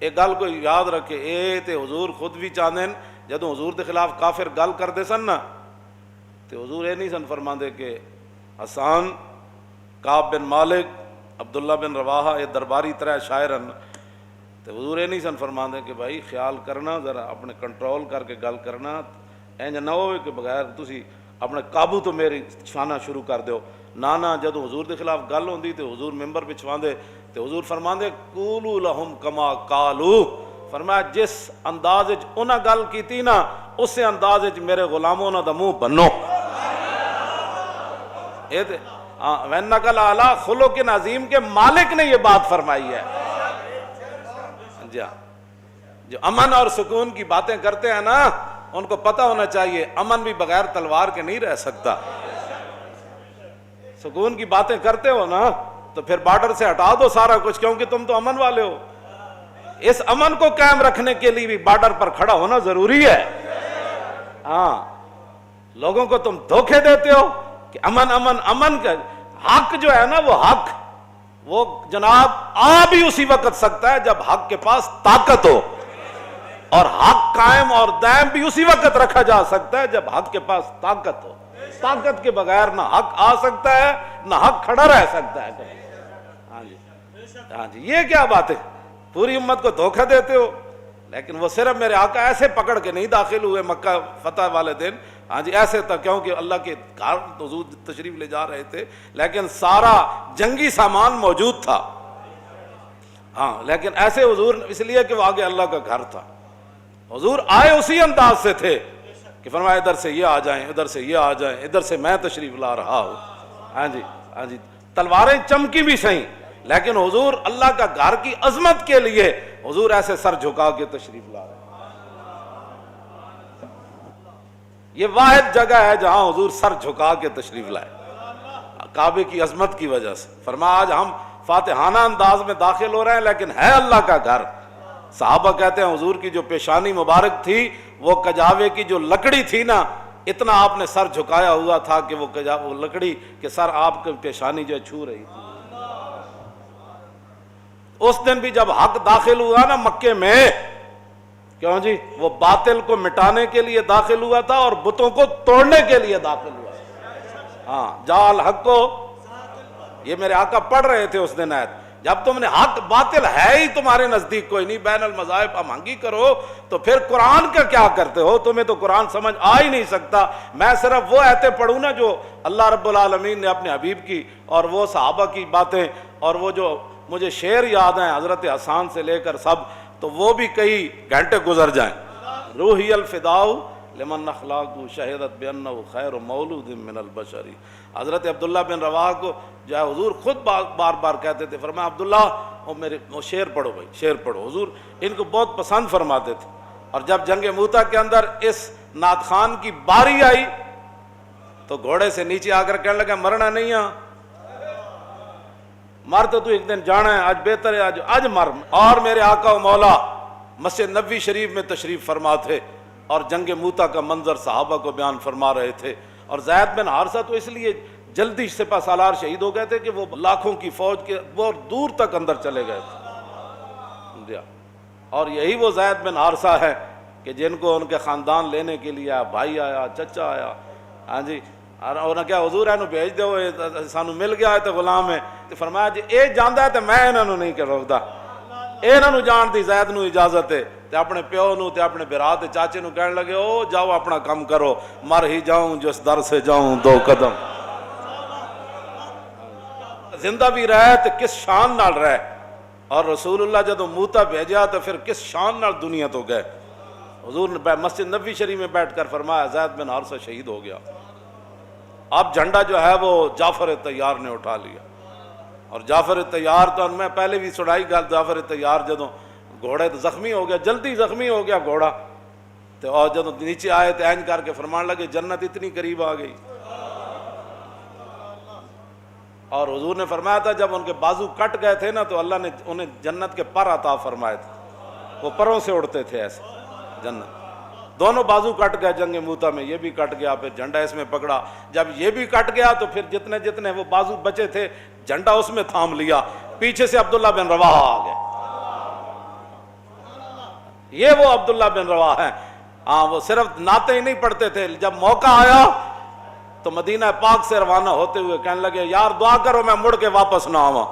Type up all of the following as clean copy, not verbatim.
ایک گل کو یاد رکھے، اے تے حضور خود بھی چاہتے ہیں جدوں حضور دے خلاف کافر گل کرتے سن نا تے حضور یہ نہیں سن فرماندے کہ حسان، کعب بن مالک، عبداللہ بن رواحہ، یہ درباری طرح شاعر ہیں، تو حضور یہ نہیں سن فرماندے کہ بھائی خیال کرنا، ذرا اپنے کنٹرول کر کے گل کرنا، اینج نہ ہوئے کہ بغیر تسی اپنے قابو تو میری چھانا شروع کر دیو۔ نانا جدوں حضور دے خلاف گل ہوندی تے حضور ممبر بچھواندے تے حضور فرماندے قولوا لہم کما قالوا، فرمایا جس انداز وچ انہاں گل کیتی نا اسی انداز وچ میرے غلاموں انہاں دا منہ بنو۔ یہ تے وَإِنَّكَ لَعَلَىٰ خُلُقٍ عظیم کے مالک نے یہ بات فرمائی ہے۔ جی ہاں، جو امن اور سکون کی باتیں کرتے ہیں نا ان کو پتہ ہونا چاہیے امن بھی بغیر تلوار کے نہیں رہ سکتا۔ سکون کی باتیں کرتے ہو نا تو پھر بارڈر سے ہٹا دو سارا کچھ، کیونکہ تم تو امن والے ہو۔ اس امن کو قائم رکھنے کے لیے بھی بارڈر پر کھڑا ہونا ضروری ہے۔ ہاں، لوگوں کو تم دھوکے دیتے ہو کہ امن امن امن کا حق جو ہے نا وہ حق وہ جناب آ بھی اسی وقت سکتا ہے جب حق کے پاس طاقت ہو، اور حق قائم اور دائم بھی اسی وقت رکھا جا سکتا ہے جب حق کے پاس طاقت ہو۔ طاقت کے بغیر نہ حق آ سکتا ہے نہ حق کھڑا رہ سکتا ہے۔ ہاں جی، ہاں جی، یہ کیا بات ہے، پوری امت کو دھوکہ دیتے ہو۔ لیکن وہ صرف میرے آقا ایسے پکڑ کے نہیں داخل ہوئے مکہ فتح والے دن، ہاں جی ایسے تھا، کیونکہ اللہ کے گھر حضور تشریف لے جا رہے تھے، لیکن سارا جنگی سامان موجود تھا۔ ہاں، لیکن ایسے حضور اس لیے کہ وہ آگے اللہ کا گھر تھا، حضور آئے اسی انداز سے تھے کہ فرمایا ادھر سے یہ آ جائیں، ادھر سے یہ آ جائیں، ادھر سے میں تشریف لا رہا ہوں۔ ہاں جی، ہاں جی، تلواریں چمکی بھی صحیح، لیکن حضور اللہ کا گھر کی عظمت کے لیے حضور ایسے سر جھکا کے تشریف لا رہے ہیں۔ یہ واحد جگہ ہے جہاں حضور سر جھکا کے تشریف لائے کعبے کی عظمت کی وجہ سے۔ فرمایا آج ہم فاتحانہ انداز میں داخل ہو رہے ہیں لیکن ہے اللہ کا گھر۔ صحابہ کہتے ہیں حضور کی جو پیشانی مبارک تھی وہ کجاوے کی جو لکڑی تھی نا، اتنا آپ نے سر جھکایا ہوا تھا کہ وہ لکڑی کے سر آپ کی پیشانی جو چھو رہی تھی۔ اس دن بھی جب حق داخل ہوا نا مکے میں، کیوں جی، وہ باطل کو مٹانے کے لیے داخل ہوا تھا اور بتوں کو توڑنے کے لیے داخل ہوا۔ ہاں، جال حق کو، یہ میرے آقا پڑھ رہے تھے اس دن آیت، جب تم نے حق باطل ہے ہی تمہارے نزدیک کوئی نہیں، بین المذاہب ہمانگی کرو تو پھر قرآن کا کیا کرتے ہو؟ تمہیں تو قرآن سمجھ آ ہی نہیں سکتا۔ میں صرف وہ آیتیں پڑھوں نا جو اللہ رب العالمین نے اپنے حبیب کی اور وہ صحابہ کی باتیں، اور وہ جو مجھے شعر یاد ہیں حضرت حسان سے لے کر سب، تو وہ بھی کئی گھنٹے گزر جائیں۔ روحی الفداء لمن اخلاق شہدت بانہ خیر مولود من البشری۔ حضرت عبداللہ بن رواحہ کو جو ہے حضور خود بار بار کہتے تھے، فرمایا عبداللہ وہ شعر پڑھو بھائی، شعر پڑھو۔ حضور ان کو بہت پسند فرماتے تھے، اور جب جنگ موتا کے اندر اس نعت خان کی باری آئی تو گھوڑے سے نیچے آ کر کہنے لگا مرنا نہیں ہے، مر تو ایک دن جانا ہے، آج بہتر ہے آج مر۔ اور میرے آقا و مولا مسجد نبوی شریف میں تشریف فرما تھے اور جنگ موتا کا منظر صحابہ کو بیان فرما رہے تھے، اور زید بن حارثہ تو اس لیے جلدی سپہ سالار شہید ہو گئے تھے کہ وہ لاکھوں کی فوج کے بہت دور تک اندر چلے گئے تھے۔ اور یہی وہ زید بن حارثہ ہے کہ جن کو ان کے خاندان لینے کے لیے بھائی آیا، چچا آیا، ہاں جی، اور انہوں نے کیا حضور اینو بھیج دو، سانو مل گیا ہے تو غلام ہے، تو فرمایا جی اے جاندا ہے تو میں انہوں نہیں کہ روکدا، انہوں جان دی زید نو اجازت ہے، تے اپنے پیو نو تے اپنے برا تے چاچے نو کہنے لگے او جاؤ اپنا کام کرو، مر ہی جاؤں جس در سے جاؤں دو قدم۔ زندہ بھی رہے تو کس شان نال رہے، اور رسول اللہ جدو موتا بھیجا تو پھر کس شان نال دنیا تو گئے۔ حضور نے مسجد نبوی شریف میں بیٹھ کر فرمایا زید بن حارثہ شہید ہو گیا، اب جھنڈا جو ہے وہ جعفر طیار نے اٹھا لیا، اور جعفر طیار تو میں پہلے بھی سنائی گل، جعفر طیار جدو گھوڑے تو زخمی ہو گیا، جلدی زخمی ہو گیا گھوڑا، تو اور جدو نیچے آئے تو اینج کر کے فرمان لگے جنت اتنی قریب آ گئی۔ اور حضور نے فرمایا تھا جب ان کے بازو کٹ گئے تھے نا تو اللہ نے انہیں جنت کے پر عطا فرمائے تھے، وہ پروں سے اڑتے تھے ایسے جنت۔ دونوں بازو کٹ گئے جنگ موتا میں، یہ بھی کٹ گیا، پھر جھنڈا اس میں پکڑا، جب یہ بھی کٹ گیا تو پھر جتنے جتنے وہ بازو بچے تھے جھنڈا اس میں تھام لیا، پیچھے سے عبداللہ بن رواحہ آ گئے۔ یہ وہ عبداللہ بن رواح ہیں. ہاں وہ صرف نعتیں ہی نہیں پڑھتے تھے, جب موقع آیا تو مدینہ پاک سے روانہ ہوتے ہوئے کہنے لگے یار دعا کرو میں مڑ کے واپس نہ آواں.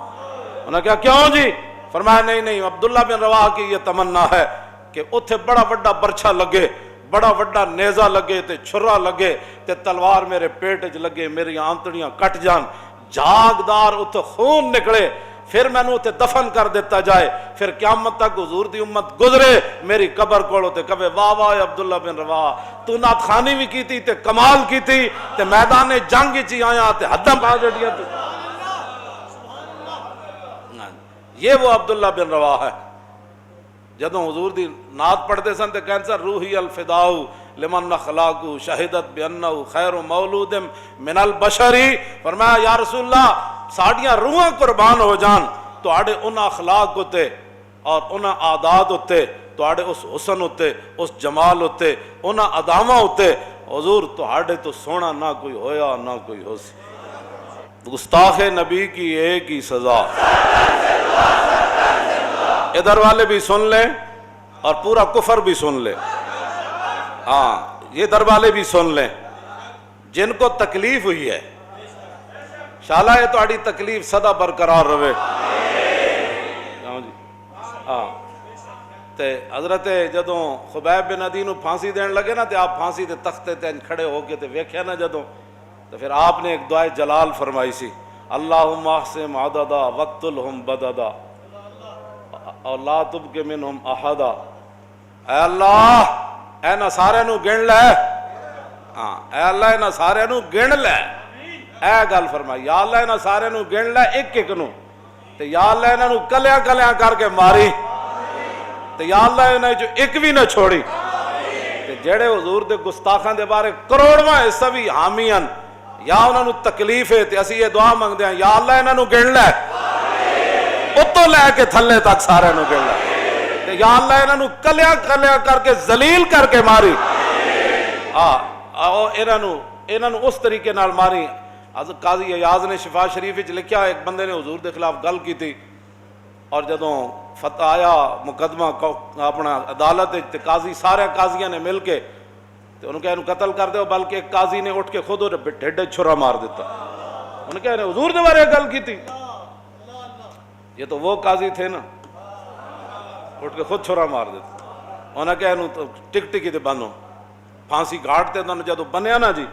انہوں نے کہا کیوں جی؟ فرمایا نہیں عبداللہ بن رواح کی یہ تمنا ہے کہ اتھے بڑا بڑا برچھا لگے, بڑا بڑا نیزہ لگے تے چھرا لگے تے تلوار میرے پیٹ چ لگے, میری آنتڑیاں کٹ جان, جاگدار اتھے خون نکلے, پھر میں نے اتھے دفن کر دیتا جائے, پھر قیامت تک حضور دی امت گزرے میری قبر کولو تے کہے واہ واہ عبداللہ بن رواح تو نعت خوانی بھی کی تھی تے کمال کی تھی تے میدان جنگ چی آیا تے حداں پا جڑیاں تے. یہ وہ عبداللہ بن رواح ہے. جدوں حضور دی نعت پڑھتے سن تے کہن سن روحی الفداء لمن اخلاق شہدت بانہ خیر مولود من البشری. فرمایا یا رسول اللہ ساڑیاں روحاں قربان ہو جان تواڈے انہاں اخلاق ہوتے اور انہاں عادات ہوتے, تواڈے اس حسن ہوتے, اس جمال ہوتے, انہاں اداماں ہوتے. حضور تواڈے تو سونا نہ کوئی ہویا نہ کوئی ہو سی. گستاخ نبی کی ایک ہی سزا. ادھر والے بھی سن لیں اور پورا کفر بھی سن لیں. ہاں یہ در والے بھی سن لیں جن کو تکلیف ہوئی ہے, شالا یہ تہاڈی تکلیف سدا برقرار رہے. ہاں تے حضرت جدوں خبیب بن عدی نو پھانسی دین لگے نا تے آپ پھانسی دے تختے تے کھڑے ہو کے تے ویکھیا نا جدوں, تو پھر آپ نے ایک دعائے جلال فرمائی سی, اللہم احسم عددا وقتلہم بددا اور لا تبق منہم احدا. اے اللہ اے سارے نو گن لے, ہاں اے اللہ انہاں سارے نو گن لے. اے گل فرمائی یا اللہ انہاں سارے نو گن لے ایک ایک نو, تے یا اللہ انہاں نو کلیاں کلیاں کر کے ماری, تے یا اللہ انہاں جو ایک بھی نہ چھوڑی. تے جڑے حضور دے گستاخاں دے بارے کروڑواں حصہ بھی حامیاں یا انہاں نو تکلیف ہے تے اسی یہ دعا منگدے ہیں یا اللہ انہاں نو گن لے, اتوں لے کے تھلے تک سارے نو گن لے, تے یا اللہ انہاں نو کلیاں کلیاں کر کے ذلیل کر کے ماری. انہاں نو اس طریقے نال ماری. حضرت قاضی ایاز نے شفا شریف وچ لکھیا ایک بندے نے حضور دے خلاف گل کی تھی, اور جدوں فتح آیا مقدمہ اپنا عدالت تے قاضی سارے قاضیاں نے مل کے تے انہوں کہا انہوں قتل کر دو, بلکہ ایک قاضی نے اٹھ کے خود ڈھڈے چھرا مار دیتا. انہوں کہا حضور دے بارے گل کی تھی, یہ تو وہ قاضی تھے نا, اٹھ کے خود چھرا مار دیتا. انہوں کہا انہوں تو ٹک ٹکی تے بنو پھانسی گھاٹ تے انہوں جدوں بنیا نا جی,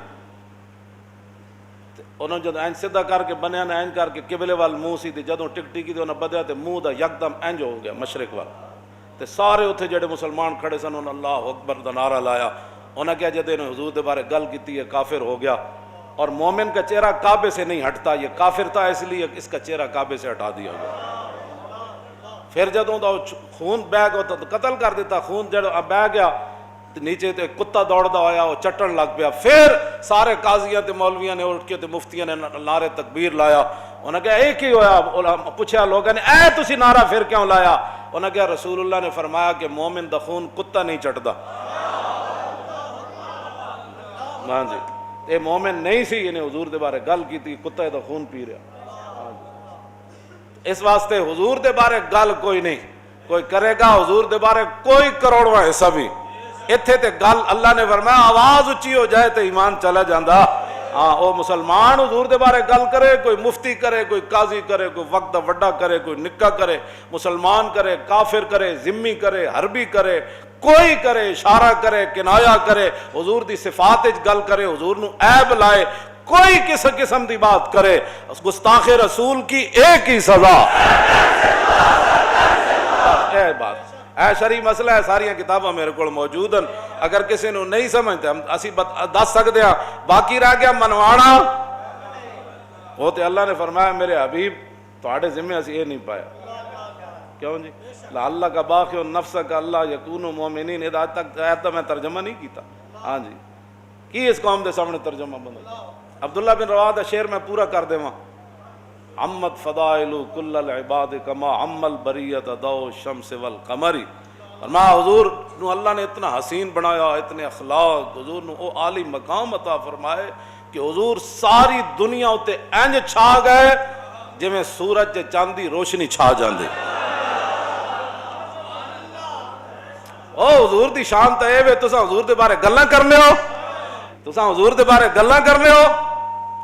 انہوں جدوں اینج سیدھا کر کے بنیا نا اینج کر کے قبلے وال منہ سی تے جدوں ٹک ٹکی تے انہوں بدیا تے منہ دا یکدم اینج ہو گیا مشرق وال, تے سارے اتھے جڑے مسلمان کھڑے سن انہوں اللہ اکبر دا نعرہ لایا. انہوں کہا جدے انہوں حضور دے بارے گل کیتی ہے کافر ہو گیا, اور مومن کا چہرہ کعبے سے نہیں ہٹتا, یہ کافر تھا اس لیے اس کا چہرہ کعبے سے ہٹا دیا گیا. پھر جدوں دا خون بہ گیا تو قتل کر دیتا, خون جڑا بہ گیا نیچے تے کتا دوڑدا ہویا وہ چٹن لگ پیا. پھر سارے قاضیاں تے مولویاں نے اٹھ کے تے مفتیاں نے نعرے تکبیر لایا. انہوں نے کہا ایک ہی ہویا, پوچھا لوگوں نے اے تسی نعرہ پھر کیوں لایا؟ انہوں نے کہا رسول اللہ نے فرمایا کہ مومن دا خون کتا نہیں چٹدا. ہاں جی اے مومن نہیں سی, انہیں حضور دے بارے گل کی تھی, کتا دا خون پی رہا. اس واسطے حضور دے بارے گل کوئی نہیں کوئی کرے گا, حضور دے بارے کوئی کروڑواں حصہ بھی اتھے تے گل اللہ نے فرمایا آواز اچھی ہو جائے تے ایمان چلا جاندہ. ہاں او مسلمان حضور دے بارے گل کرے, کوئی مفتی کرے, کوئی قاضی کرے, کوئی وقت وڈا کرے, کوئی نکا کرے, مسلمان کرے, کافر کرے, ذمی کرے, حربی کرے, کوئی کرے, اشارہ کرے, کنایا کرے, حضور دی صفات وچ گل کرے, حضور نو عیب لائے, کوئی کس قسم دی بات کرے, گستاخ رسول کی ایک ہی سزا. اے بات اے شرعی مسئلہ ہے, ساری کتاباں میرے کو موجود ہیں, اگر کسی نے نہیں سمجھتے ہم اسی دس سکتے ہیں. باقی رہ گیا منوانا, وہ تے اللہ نے فرمایا میرے حبیب تواڈے ذمہ اسی یہ نہیں پایا. کیوں جی؟ اللہ کا باقی نفس کا اللہ یکونوا مومنین, آج تک آیت میں ترجمہ نہیں کیتا. ہاں جی کی اس قوم دے سامنے ترجمہ بندہ. عبداللہ بن رواح دا شعر میں پورا کر دیواں, عمت فضائل کل العباد کما عم البریت ضوء الشمس والقمر. فرمایا حضور نو اللہ نے اتنا حسین بنایا, اتنے اخلاق, حضور نو او عالی مقام عطا فرمائے کہ حضور ساری دنیا اتے انج چھا گئے جویں سورج تے چاند دی روشنی چھا جاندے. او حضور دی شان تے اے وے تساں حضور دے بارے گلاں کرنے ہو، تساں حضور دے بارے گلاں کرنے ہو،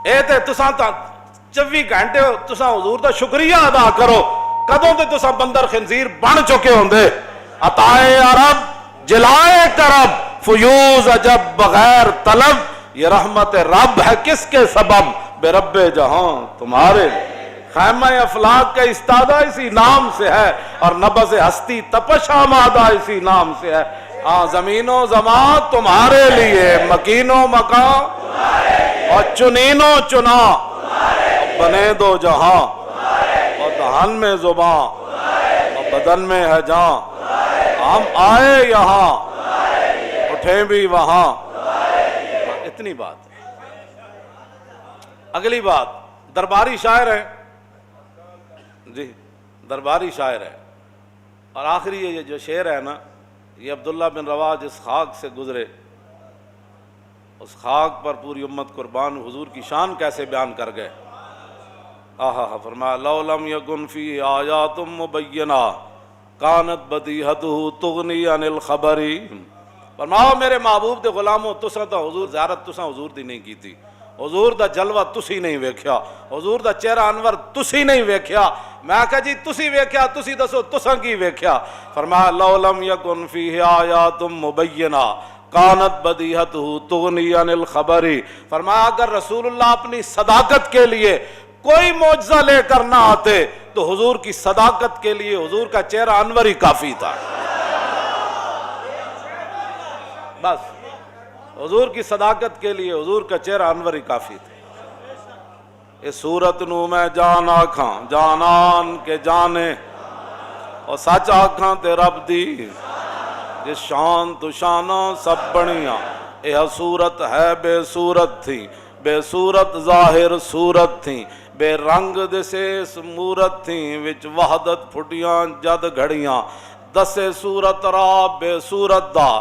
اے تے تساں تا 24 گھنٹے تساں حضور دا شکریہ ادا کرو، کدوں تے تساں بندر خنزیر بن چکے ہوندے۔ عطائے عرب جلائے کرب فیوز عجب بغیر طلب، یہ رحمت رب ہے کس کے سبب، بے رب جہاں تمہارے۔ خیمہ افلاک کا استادہ اسی نام سے ہے، اور نبض ہستی تپش آمادہ اسی نام سے ہے۔ ہاں زمین و زمان تمہارے لیے، مکین و مکان اور چنین و چنا، بنے دو جہاں اور دہن میں زباں اور بدن میں ہے جان، ہم آئے یہاں اٹھیں بھی وہاں۔ اتنی بات۔ اگلی بات، درباری شاعر ہے جی، درباری شاعر ہے، اور آخری یہ جو شعر ہے نا، یہ عبداللہ بن رواح جس خاک سے گزرے، اس خاک پر پوری امت قربان، حضور کی شان کیسے بیان کر گئے۔ آہا، فرمایا لو لم یکن فی آیات مبینہ کانت بدیہتہ تغنی عن الخبر۔ فرماؤ میرے محبوب دے غلاموں، تساں تا حضور زیارت تساں حضور دی نہیں کیتی، حضور دا جلوہ تسی نہیں ویکھیا، حضور دا چہرہ انور تسی نہیں ویکھیا۔ میں کہا جی تسی ویکھیا، تسی دسو تساں کی ویکھیا۔ فرمایا لو لم یکن فیہ آیات مبینہ کانت بدیہتہ تغنی عن الخبر۔ فرمایا اگر رسول اللہ اپنی صداقت کے لیے کوئی معجزہ لے کر نہ آتے تو حضور کی صداقت کے لیے حضور کا چہرہ انور ہی کافی تھا۔ بس حضور کی صداقت کے لیے حضور کا چہرہ انور ہی کافی تھا۔ اس صورت نو میں جان آکھاں جانان کے جانے، اور سچ آکھاں تے رب دی جس شان تو شاناں سب بنیاں، یہ صورت ہے بے صورت تھی، بے صورت ظاہر صورت تھی، بے رنگ دسے مورت تھی، وچ وحدت پھٹیاں جد گھڑیاں، دسے صورت را بے صورت دا،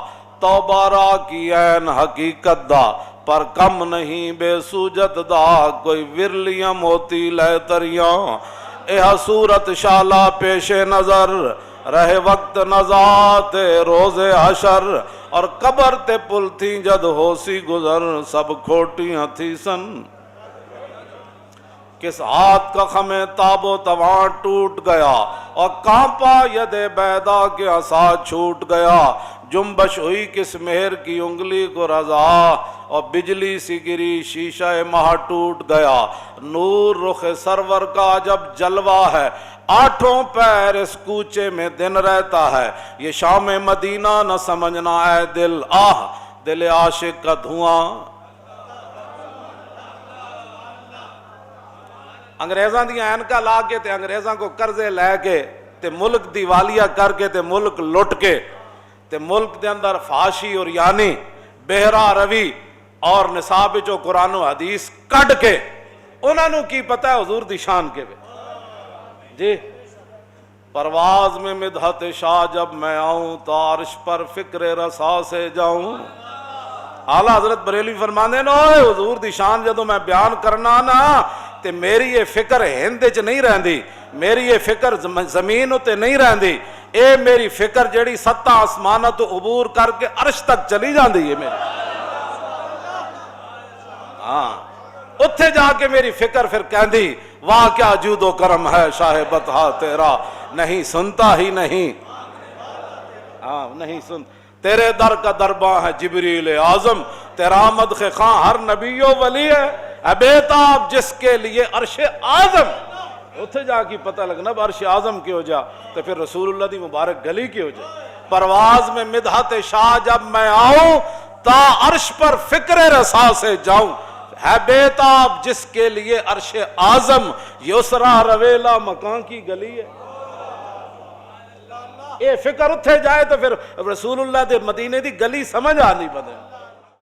توبہ را کی عین حقیقت دا، پر کم نہیں بے سوجت دا، کوئی ورلیاں موتی لے تریاں، یہ صورت شالا پیش نظر، رہے وقت نزات روز حشر، اور قبر تے پل تھی جد ہو سی گزر، سب کھوٹیاں تھی سن، کس ہاتھ کا خمیں تاب و تواں ٹوٹ گیا، اور کانپا ید بیدا کے عصا چھوٹ گیا، جنبش ہوئی کس مہر کی انگلی کو رضا، اور بجلی سی گری شیشہ ماہ ٹوٹ گیا، نور رخ سرور کا جب جلوہ ہے، آٹھوں پیر اس کوچے میں دن رہتا ہے، یہ شام مدینہ نہ سمجھنا اے دل، آہ دل عاشق کا دھواں۔ انگریزاں دی اینکا لا کے تے انگریزاں کو قرضے لے کے تے ملک دیوالیہ کر کے تے ملک لٹ کے تے ملک دے اندر فحاشی اور یعنی بہرا روی اور نصاب جو قرآن و حدیث کڈ کے، انہاں نو کی پتہ ہے حضور دی شان کے وے جی۔ پرواز میں مدحت شاہ جب میں آؤں تو عرش پر فکر رسا سے جاؤں۔ اعلیٰ حضرت بریلوی فرماندے نا حضور دی شان جدوں میں بیان کرنا نا تے میری یہ فکر ہند چ نہیں رہندی، میری یہ فکر زمین تے نہیں رہندی، اے میری فکر جڑی ستاں آسماناں تو عبور کر کے عرش تک چلی جاندی ہے میری، ہاں اتھے جا کے میری فکر پھر کہندی واہ کیا جود و کرم ہے شاہ بطحا تیرا، نہیں سنتا ہی نہیں، ہاں نہیں سن، تیرے در کا درباں ہے جبریل اعظم، تیرا آمد خاں ہر نبی و ولی ہے، اے بیتاب جس کے لیے عرش اعظم، اتھے جا کی پتہ لگنا عرش اعظم کی ہو جا تو پھر رسول اللہ دی مبارک گلی کی ہو جا۔ پرواز میں مدحت شاہ جب میں آؤں تا عرش پر فکر رسا سے جاؤں، ہے بیتاب جس کے لیے عرش اعظم، یسرا رویلا مکان کی گلی ہے۔ یہ فکر اتھے جائے تو پھر رسول اللہ دے مدینے دی گلی سمجھ آ نہیں پتہ۔